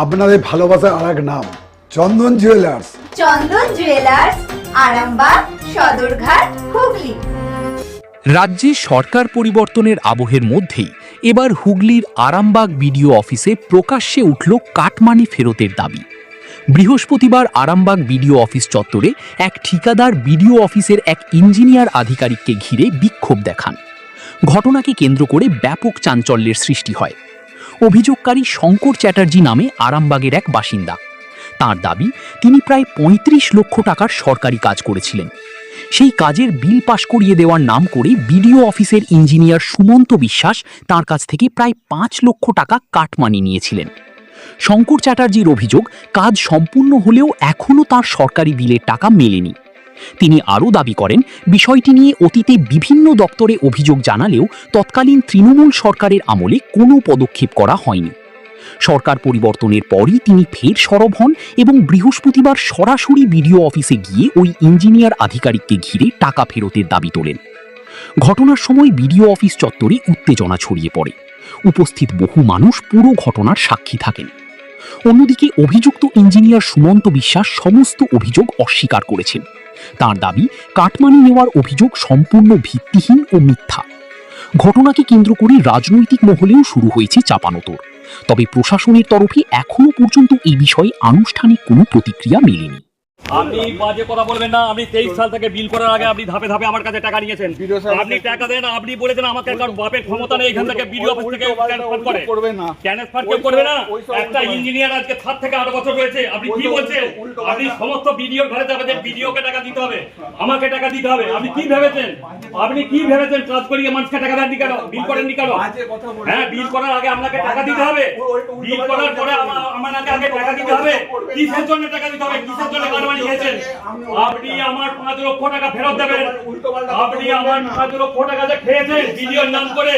আপনাদের ভালোবাসার আর এক নাম চন্দন জুয়েলার্স। চন্দন জুয়েলার্স, আরামবাগ, সদরঘাট, হুগলি। রাজ্যে সরকার পরিবর্তনের আবহের মধ্যেই এবার হুগলির আরামবাগ বিডিও অফিসে প্রকাশ্যে উঠল কাটমানি ফেরতের দাবি। বৃহস্পতিবার আরামবাগ বিডিও অফিস চত্বরে এক ঠিকাদার বিডিও অফিসের এক ইঞ্জিনিয়ার আধিকারিককে ঘিরে বিক্ষোভ দেখান। ঘটনাকে কেন্দ্র করে ব্যাপক চাঞ্চল্যের সৃষ্টি হয়। অভিযোগকারী শঙ্কর চ্যাটার্জি নামে আরামবাগের এক বাসিন্দা। তার দাবি, তিনি প্রায় ৩৫ লক্ষ টাকার সরকারি কাজ করেছিলেন। সেই কাজের বিল পাশ করিয়ে দেওয়ার নাম করে বিডিও অফিসের ইঞ্জিনিয়ার সুমন্ত বিশ্বাস তার কাছ থেকে প্রায় ৫ লক্ষ টাকা কাটমানি নিয়েছিলেন। শঙ্কর চ্যাটার্জির অভিযোগ, কাজ সম্পূর্ণ হলেও এখনও তার সরকারি বিলের টাকা মেলেনি। তিনি আরও দাবি করেন, বিষয়টি নিয়ে অতীতে বিভিন্ন দপ্তরে অভিযোগ জানালেও তৎকালীন তৃণমূল সরকারের আমলে কোনো পদক্ষেপ করা হয়নি। সরকার পরিবর্তনের পরই তিনি ফের সরব হন এবং বৃহস্পতিবার সরাসরি বিডিও অফিসে গিয়ে ওই ইঞ্জিনিয়ার আধিকারিককে ঘিরে টাকা ফেরতের দাবি তোলেন। ঘটনার সময় বিডিও অফিস চত্বরে উত্তেজনা ছড়িয়ে পড়ে। উপস্থিত বহু মানুষ পুরো ঘটনার সাক্ষী থাকেন। অন্যদিকে অভিযুক্ত ইঞ্জিনিয়ার সুমন্ত বিশ্বাস সমস্ত অভিযোগ অস্বীকার করেছেন। তার দাবি, কাটমানি নেওয়ার অভিযোগ সম্পূর্ণ ভিত্তিহীন ও মিথ্যা। ঘটনাকে কেন্দ্র করে রাজনৈতিক মহলেও শুরু হয়েছে চাপানোতর। তবে প্রশাসনের তরফে এখনো পর্যন্ত এই বিষয়ে আনুষ্ঠানিক কোনো প্রতিক্রিয়া মেলেনি। আপনি বাজে কথা বলবেন না। আপনি 23 সাল থেকে বিল করার আগে আপনি ধাপে ধাপে আমার কাছে টাকা নিয়েছেন। আপনি টাকা দেন, আপনি বলেছেন আমাকে কারণ বাপের ক্ষমতা নেই এখান থেকে বিডিও অফিস থেকে ট্রান্সফার করবে না। ট্রান্সফার কেউ করবে না। একটা ইঞ্জিনিয়ার আজকে 7 থেকে 8 বছর রয়েছে। আপনি কি বলছেন? আপনি সমস্ত বিডিও ঘরে যাবেন, বিডিওকে টাকা দিতে হবে, আমাকে টাকা দিতে হবে। আপনি কি ভেবেছেন? আপনি কি ভেবেছেন কাজ করিয়ে মানুষকে টাকা দেননি কেন? বিল করেননি কেন? হ্যাঁ, বিল করার আগে আপনাকে টাকা দিতে হবে। বিল করার পরে আমাকে আগে টাকা দিতে হবে। কিসের জন্য টাকা দিতে হবে? কিসের জন্য কারবানি খেয়েছেন? আপনি আমার 5 লক্ষ টাকা ফেরত দেবেন। আপনি আমার 5 লক্ষ টাকা যে খেয়েছেন বিডিওর নাম করে,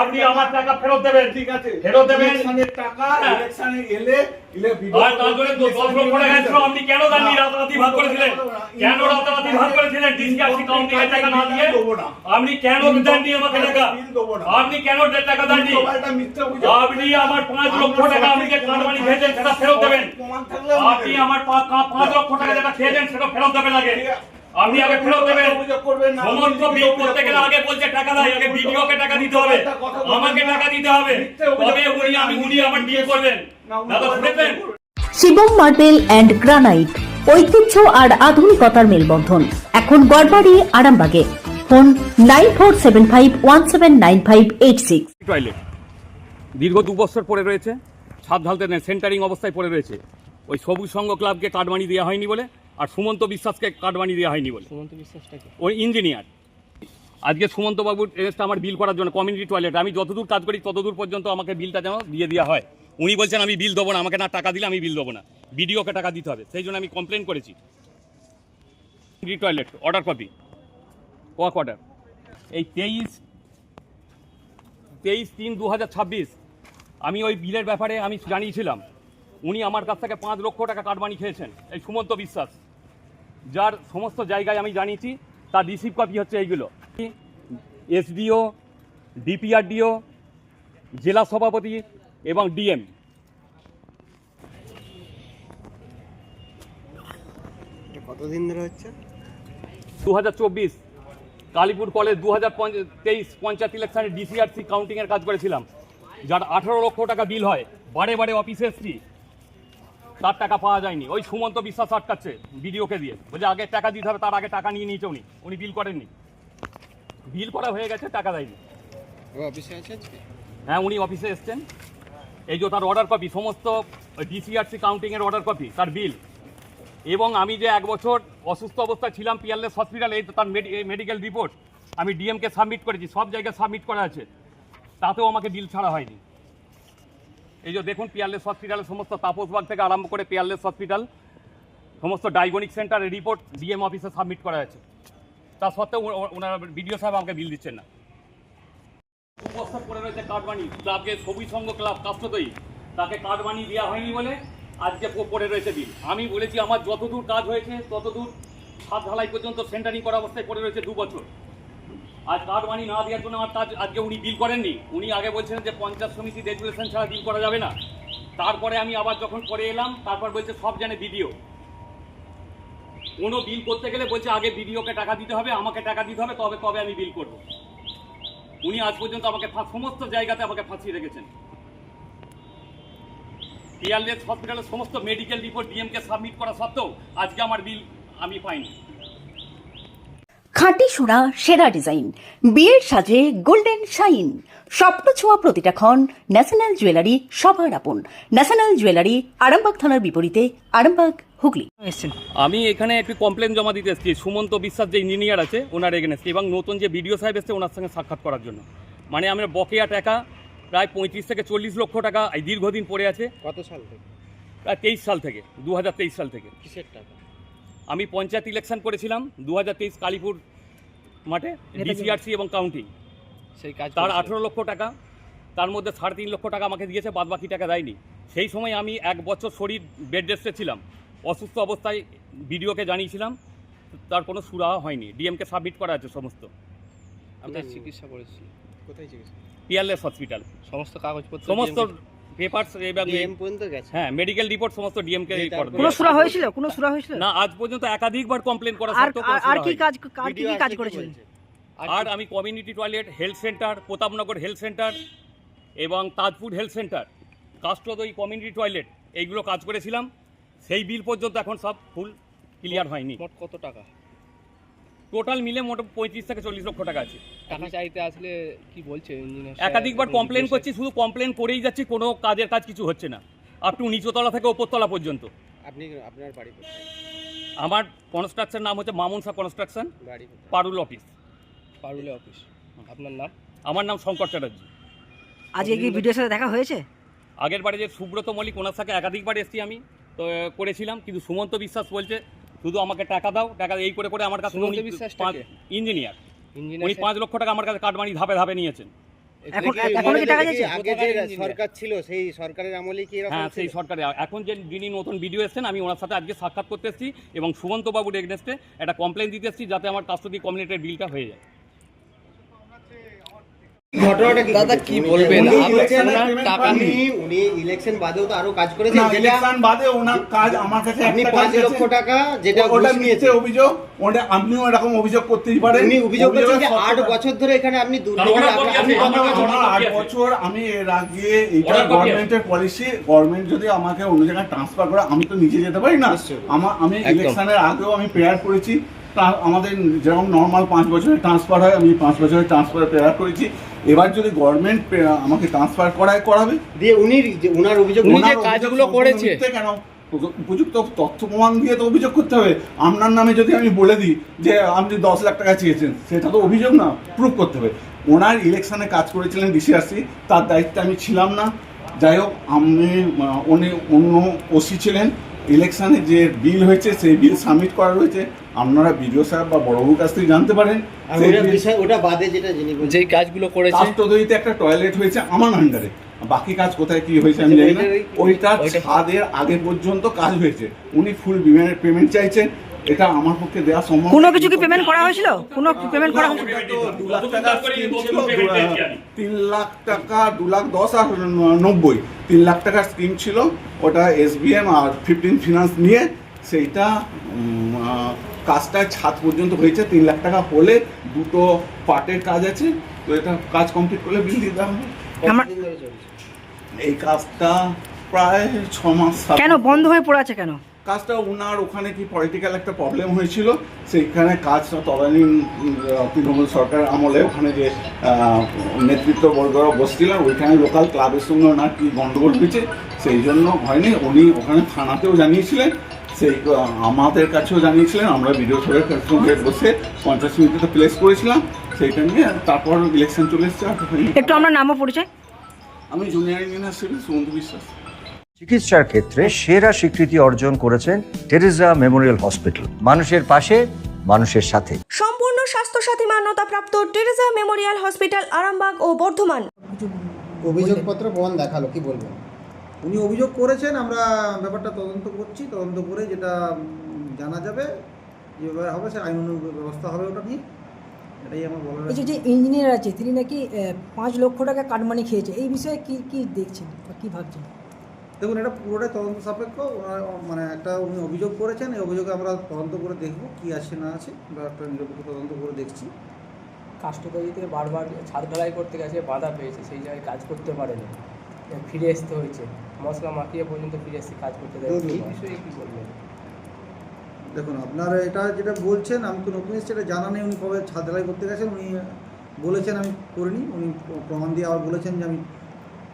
আপনি আমার টাকা ফেরত দেবেন। ঠিক আছে, ফেরত দেবেন। টাকা ইলেকশনে এলে আর তার জন্য 10 লক্ষ টাকা ছিল। আপনি কেন জানি রাতারাতি ভাগ করেছিলেন? কেন রাতারাতি ভাগ করেছিলেন? ডিসকাউন্ট কাউন্টিং এর টাকা না দিয়ে আপনি কেন দেননি আমাকে টাকা? আপনি কেন টাকা দেননি? আপনি আমার 5 লক্ষ টাকা আপনি যে কাটমানি খেয়েছেন সেটা ফেরত দেবেন। আপনি আমার 5 লক্ষ টাকা যেটা খেয়েছেন সেটা ফেরত দেবেন। আপনি আগে ফেরত দেবেন। সমস্ত বিল করতে গেলে আগে বলছে টাকা দেয়, আগে বিডিওকে টাকা দিতে হবে, আমাকে টাকা দিতে হবে, তবে উনি আমার বিল করবেন। দাদা শুনেছেন? শিবম মার্বেল অ্যান্ড গ্রানাইট, ঐতিহ্য আর আধুনিকতার মেলবন্ধন, এখন গড়বাড়ি, আরামবাগে। ফোন 9475179586। টয়লেট দীর্ঘ 2 বছর পড়ে রয়েছে, ছাদ ঢালতে নেই, সেন্টারিং অবস্থায় পড়ে রয়েছে। ওই সবুজ সংঘ ক্লাবকে কাটমানি দেওয়া হয়নি বলে, আর সুমন্ত বিশ্বাসকে কাটমানি দেওয়া হয়নি বলে। সুমন্ত বিশ্বাসটাকে ওই ইঞ্জিনিয়ার আজকে সুমন্ত বাবুর এসটা আমার বিল করার জন্য কমিউনিটি টয়লেট আমি যতদূর কাজ করি ততদূর পর্যন্ত আমাকে বিলটা যেন দিয়ে দেওয়া হয়। উনি বলছেন আমি বিল দেবো না, আমাকে না টাকা দিলে আমি বিল দেবো না, বিডিওকে টাকা দিতে হবে। সেই জন্য আমি কমপ্লেন করেছি। Toilet order copy, walk order, এই 23/3/2026 আমি ওই বিলের ব্যাপারে আমি জানিয়েছিলাম। উনি আমার কাছ থেকে 5 লক্ষ টাকা কাটমানি খেয়েছেন, এই সুমন্ত বিশ্বাস, যার সমস্ত জায়গায় আমি জানিয়েছি। তার রিসিভ কপি হচ্ছে এইগুলো। এসডিও, ডিপিআরডিও, জেলা সভাপতি এবং ডিএম। কতদিন ধরে হচ্ছে? 2024 কালীপুর কলেজ 2023 পঞ্চায়েত ইলেকশনে ডিসিআরসি কাউন্টিংয়ের কাজ করেছিলাম, যার 18 লক্ষ টাকা বিল হয়। বারে বারে অফিসে এসছি, তার টাকা পাওয়া যায়নি। ওই সুমন্ত বিশ্বাস আটকাচ্ছে বিডিওকে দিয়ে, বলছে আগে টাকা দিতে হবে, তার আগে টাকা নিয়ে নিয়েছে। উনি বিল করেননি, বিল করা হয়ে গেছে, টাকা দেয়নি। হ্যাঁ, উনি অফিসে এসছেন। এই যে তার অর্ডার কপি, সমস্ত ডিসিআরসি কাউন্টিংয়ের অর্ডার কপি, তার বিল। এবং আমি যে 1 বছর অসুস্থ অবস্থায় ছিলাম পিয়ারলেস হসপিটালে, এই তো তার মেডিকেল রিপোর্ট আমি ডিএমকে সাবমিট করেছি, সব জায়গায় সাবমিট করা আছে, তাতেও আমাকে বিল ছাড়া হয়নি। এই যে দেখুন, পিয়ারলেস হসপিটালের সমস্ত তাপসবাগ থেকে আরম্ভ করে পিয়ারলেস হসপিটাল সমস্ত ডায়াগনিক সেন্টারের রিপোর্ট ডিএম অফিসে সাবমিট করা আছে। তা সত্ত্বেও ওনারা বিডিও সাহেব আমাকে বিল দিচ্ছেন না। 2 বছর পরে রয়েছে কাটমানি। ক্লাবকে সবুজ সংঘ ক্লাব কাস্টদয়ী, তাকে কাটমানি দেওয়া হয়নি বলে আজকে পড়ে রয়েছে বিল। আমি বলেছি আমার যতদূর কাজ হয়েছে ততদূর ছাদ ঢালাই পর্যন্ত সেন্টারিং করা অবস্থায় পড়ে রয়েছে 2 বছর। আজ কাটমানি না দেওয়ার জন্য আমার কাজ আজকে উনি বিল করেননি। উনি আগে বলছেন যে পঞ্চায়েত সমিতি রেজুলেশন ছাড়া বিল করা যাবে না। তারপরে আমি আবার যখন পরে এলাম, তারপর বলছে সব জানে ভিডিও। কোনো বিল করতে গেলে বলছে আগে ভিডিওকে টাকা দিতে হবে, আমাকে টাকা দিতে হবে, তবে আমি বিল করব। উনি আজ পর্যন্ত আমাকে সমস্ত জায়গাতে আমাকে ফাঁসিয়ে রেখেছেন। পিয়ারলেস হসপিটালের সমস্ত মেডিকেল রিপোর্ট ডিএমকে সাবমিট করা সত্ত্বেও আজকে আমার বিল আমি পাইনি। খাঁটি সোনা সেরা ডিজাইন, বিয়ের সাজে গোল্ডেন শাইন, স্বপ্ন ছোঁয়া প্রতিটা ক্ষণ ন্যাশনাল জুয়েলারি সবার আপন। ন্যাশনাল জুয়েলারি আরামবাগ থানার বিপরীতে, আরামবাগ, হুগলি। আমি এখানে একটি কমপ্লেন জমা দিতে এসেছি সুমন্ত বিশ্বাস যে ইঞ্জিনিয়ার আছে ওনার এগেনস্টে, এবং নতুন যে বিডিও সাহেব এসছে ওনার সঙ্গে সাক্ষাৎ করার জন্য। মানে আমার বকেয়া টাকা প্রায় 35 থেকে 40 লক্ষ টাকা এই দীর্ঘদিন পড়ে আছে। কত সাল থেকে? প্রায় 23 সাল থেকে, 2023 সাল থেকে। কিসের টাকা? আমি পঞ্চায়েত ইলেকশন করেছিলাম 2023 কালীপুর মাঠে, ডিসিআরসি এবং কাউন্টিং। সেই কাজ তার 18 লক্ষ টাকা, তার মধ্যে 3.5 লক্ষ টাকা আমাকে দিয়েছে, বাদ বাকি টাকা দেয়নি। সেই সময় আমি 1 বছর শরীর বেড রেস্টে ছিলাম, অসুস্থ অবস্থায় ভিডিওকে জানিয়েছিলাম, তার কোনো সুরাহা হয়নি। ডিএমকে সাবমিট করা আছে সমস্ত। আপনার চিকিৎসা করেছি কোথায়? চিকিৎসা পিয়ারলেস হসপিটাল, সমস্ত কাগজপত্র সমস্ত পেপারস এবং ডিএম পর্যন্ত গেছে। হ্যাঁ, মেডিকেল রিপোর্ট সমস্ত ডিএমকে কোনো সুরা হয়েছিল? কোনো সুরা হয়েছিল না, আজ পর্যন্ত একাধিকবার কমপ্লেন করা আর সত্ত্বেও কোনো আর সুরা কি হয়নি। কাজ কি কাজ করেছিলেন? আর আমি community toilet, health centre, Pratapnagar health centre এবং তাজপুর হেলথ সেন্টার, কাস্টদই কমিউনিটি টয়লেট, এইগুলো কাজ করেছিলাম। সেই বিল পর্যন্ত এখন সব ফুল ক্লিয়ার হয়নি। মোট কত টাকা? টোটাল মিলে মোট 35 থেকে 40 লক্ষ টাকা আছে। টাকা চাইতে আসলে কি বলছে ইঞ্জিনিয়ার? একাধিকবার কমপ্লেন করছি, শুধু কমপ্লেন করেই যাচ্ছি, কোনো কাজের কাজ কিছু হচ্ছে না, আপ টু নিচতলা থেকে ওপরতলা পর্যন্ত। আপনার বাড়ি কোথায়? আমার কনস্ট্রাকশন নাম হচ্ছে মামুন শাহ কনস্ট্রাকশন, বাড়ি কোথায়? পারুল অফিস। পারুলে অফিস। আপনার নাম? আমার নাম শঙ্কর চ্যাটার্জি। আজকে কি ভিডিওর সাথে দেখা হয়েছে? আগের বারে যে সুব্রত মল্লিক, ওনার সাথে একাধিকবার এসেছি আমি, তো করেছিলাম, কিন্তু সুমন্ত বিশ্বাস বলছে শুধু আমাকে টাকা দাও, টাকা এই করে করে আমার কাছে সুমন্ত বিশ্বাসটা কে? ইঞ্জিনিয়ার, উনি 5 লক্ষ টাকা আমার কাছে কাটমানি ধাপে ধাপে নিয়েছেন। এখন কি টাকা দিয়েছে? আগে যে সরকার ছিল সেই সরকারের আমলে কি এরকম? হ্যাঁ, সেই সরকারে এখন যে যিনি নতুন ভিডিও এসেছেন, আমি ওনার সাথে আজকে সাক্ষাৎ করতে এসেছি এবং সুমন্ত বাবুর এগেনস্টে একটা কমপ্লেন দিতে এসেছি যাতে আমার কাস্টডি কমিউনিটির বিলটা হয়ে যায়। ঘটনাটা কি দাদা কি বলবেন? উনি ইলেকশন বাদেও তো আরো কাজ করেছেন। ইলেকশন বাদে ওনার কাজ আমার কাছে আপনি একটা 5 লক্ষ টাকা যেটা ওটা ঘুষ নিয়েছে মিথ্যে অভিযোগ, ওটা আপনিও এরকম অভিযোগ করতেই পারেন। উনি অভিযোগ করেছেন যে 8 বছর ধরে এখানে আপনি আপনি 8 বছর, আমি এর আগে এটা গভর্নমেন্টের পলিসি, গভর্নমেন্ট যদি আমাকে অন্য জায়গায় ট্রান্সফার করে আমি তো নিচে যেতে পারি না। আমি ইলেকশনের আগেও আমি প্রেয়ার করেছি, আমাদের যেরকম নর্মাল 5 বছরের ট্রান্সফার হয়, আমি 5 বছরের ট্রান্সফার প্রেয়ার করেছি। এবার যদি গভর্নমেন্ট আমাকে ট্রান্সফার করাবে দিয়ে উনি ওনার অভিযোগ যে কাজগুলো করেছে কেন উপযুক্ত তথ্য প্রমাণ দিয়ে তো অভিযোগ করতে হবে। আপনার নামে যদি আমি বলে দিই যে আপনি 10 লাখ টাকা চেয়েছেন, সেটা তো অভিযোগ না, প্রুফ করতে হবে। ওনার ইলেকশনে কাজ করেছিলেন ডিসিআরসি, তার দায়িত্বে আমি ছিলাম না। যাই হোক, উনি অন্য ওসি ছিলেন। ইলেকশনে যে বিল হয়েছে সেই বিল সাবমিট করা রয়েছে, আপনারা বিডিও সাহেব বা বড়বাবুর কাছ থেকে জানতে পারেন। ওটা বাদে যেই কাজগুলো করেছে, কাস্টদইতে একটা টয়লেট হয়েছে আমার আন্ডারে, বাকি কাজ কোথায় কি হয়েছে আমি জানি না। ওইটা ছাদের আগে পর্যন্ত কাজ হয়েছে, উনি ফুল পেমেন্ট চাইছেন, এটা আমার পক্ষে দেওয়া সম্ভব। কোনো কিছু কি পেমেন্ট করা হয়েছিল? কোনো পেমেন্ট করা হয়েছিল? 2 লাখ টাকা স্কিম ছিল, 3 লাখ টাকা, 2 লাখ 10 আর 90, 3 লাখ টাকার স্কিম ছিল। ওটা এসবিএম আর 15 ফিনান্স নিয়ে সেইটা কাজটা ছাদ পর্যন্ত হয়েছে। 3 লাখ টাকা হলে 2টো পার্টের কাজ আছে, তো এটা কাজ কমপ্লিট করলে বিল দিয়ে দেওয়া হবে। এই কাজটা প্রায় 6 মাস। কেন বন্ধ হয়ে পড়ে আছে কেন? কাজটা ওনার ওখানে কি পলিটিক্যাল একটা প্রবলেম হয়েছিল, সেইখানে কাজটা তদানীন তৃণমূল সরকার আমলে ওখানে যে নেতৃত্ববর্গরা বসছিলেন, ওইখানে লোকাল ক্লাবের সঙ্গে ওনার কি গণ্ডগোল হয়েছে, সেই জন্য হয়নি। উনি ওখানে থানাতেও জানিয়েছিলেন, সেই আমাদের কাছেও জানিয়েছিলেন। আমরা ভিডিও সাহেবের সঙ্গে বসে 50 মিনিটে প্লেস করেছিলাম, সেইটা নিয়ে তারপর ইলেকশন চলে এসছে। একটু আমরা নামও পরিচয়। আমি জুনিয়র ইঞ্জিনিয়ার সিভিল সুমন্ত বিশ্বাস। চিকিৎসার ক্ষেত্রে সেরা স্বীকৃতি অর্জন করেছেন টেরেজা মেমোরিয়াল হসপিটাল। মানুষের পাশে, মানুষের সাথে। সম্পূর্ণ স্বাস্থ্যসাথী মান্যতাপ্রাপ্ত টেরেজা মেমোরিয়াল হসপিটাল আরামবাগ ও বর্ধমান। অভিযোগপত্র প্রমাণ দেখালো, কি বলবেন? উনি অভিযোগ করেছেন, আমরা ব্যাপারটা তদন্ত করছি, তদন্ত করে যেটা জানা যাবে যেভাবে হবে সে আইন ব্যবস্থা হবে ওটা নিয়ে, এটাই আমার বলার। এই যে ইঞ্জিনিয়ার আছে তিনি নাকি 5 লক্ষ টাকা কাটমানি খেয়েছে, এই বিষয়ে কি দেখছেন বা কি ভাবছেন? দেখুন এটা পুরোটাই তদন্ত সাপেক্ষ। মানে একটা উনি অভিযোগ করেছেন, এই অভিযোগে আমরা তদন্ত করে দেখব কি আছে না আছে, আমরা একটা নিরপেক্ষ তদন্ত করে দেখছি। কাস্টমারি থেকে বারবার ছাদ ঢালাই করতে গেছে, বাধা পেয়েছে, সেই জায়গায় কাজ করতে পারেনি, ফিরে আসতে হয়েছে, মশলা মাখিয়ে পর্যন্ত ফিরে এসে কাজ করতে দেয়। এই বিষয়ে কী বলবেন? দেখুন আপনারা এটা যেটা বলছেন, আমি তো নতুন এসেছি, এটা জানা নেই উনি কবে ছাদ ঢালাই করতে গেছেন। উনি বলেছেন আমি করিনি, উনি প্রমাণ দিয়ে আবার বলেছেন যে আমি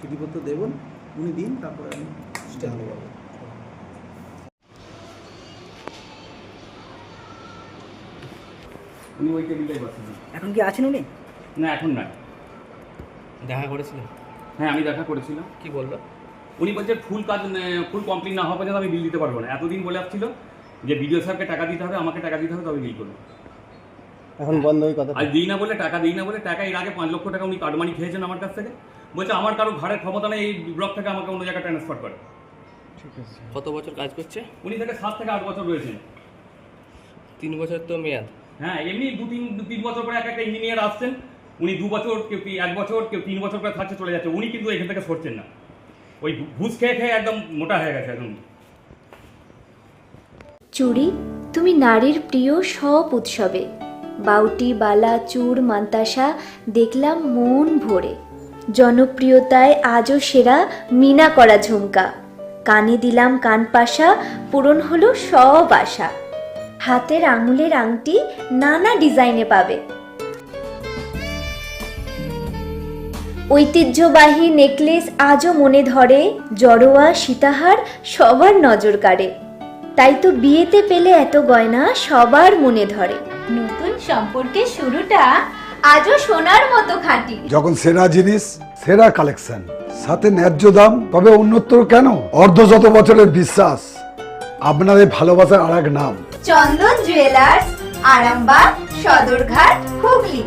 চিঠিপত্র দেবেন, উনি দিন, তারপরে আমি জানতে পারবো। উনি ওই টেবিলটাই বসেন। এখন কি আছেন উনি? না এখন না। দেখা করেছিলেন? হ্যাঁ আমি দেখা করেছিলাম। কি বললো? উনি বলছে ফুল কাজ ফুল কমপ্লিট না হওয়া পর্যন্ত আমি বিল দিতে পারবো না। এতদিন বলে আসছিল যে বিডিও সাহেবকে টাকা দিতে হবে, আমাকে টাকা দিতে হবে, তবে বিল করবো। এখন বন্ধ ওই কথা? আর দিই না বলে টাকা এর আগে 5 লক্ষ টাকা উনি কাটমানি খেয়েছেন আমার কাছ থেকে। বলছে আমার কারো ঘরের ক্ষমতা নেই এই ব্লক থেকে আমাকে অন্য জায়গায় ট্রান্সফার করে। ঠিক আছে। কত বছর কাজ করছে? উনি থেকে 7 থেকে 8 বছর রয়েছেন। 3 বছর তো মেয়াদ। হ্যাঁ এমনি 2-3 বছর পরে একটা ইঞ্জিনিয়ার আসছেন, উনি 2 বছর, কেউ 1 বছর, কেউ 3 বছর করে থাকছে চলে যাচ্ছে। উনি কিন্তু এখান থেকে সরছেন না, ওই ঘুষ খেয়ে একদম মোটা হয়ে গেছে একদম। চুড়ি তুমি নারীর প্রিয় সব উৎসবে, বাউটি বালা চূড় মান্তাসা দেখলাম মন ভরে, জনপ্রিয়তায় আজও সেরা মিনা করা ঝুমকা, কানে দিলাম কানপাশা পূরণ হলো সব আশা, হাতের আঙুলের আংটি নানা ডিজাইনে পাবে, ঐতিহ্যবাহী নেকলেস আজও মনে ধরে, জড়োয়া সীতাহার সবার নজর কাড়ে, তাই তো বিয়েতে পেলে এত গয়না সবার মনে ধরে, নতুন সম্পর্কের শুরুটা আজও সোনার মতো খাঁটি। যখন সেরা জিনিস, সেরা কালেকশন, সাথে ন্যায্য দাম, তবে উন্নতর কেন? অর্ধশত বছরের বিশ্বাস, আপনাদের ভালোবাসার আর এক নাম চন্দন জুয়েলার্স, আরামবাগ, সদরঘাট, হুগলি।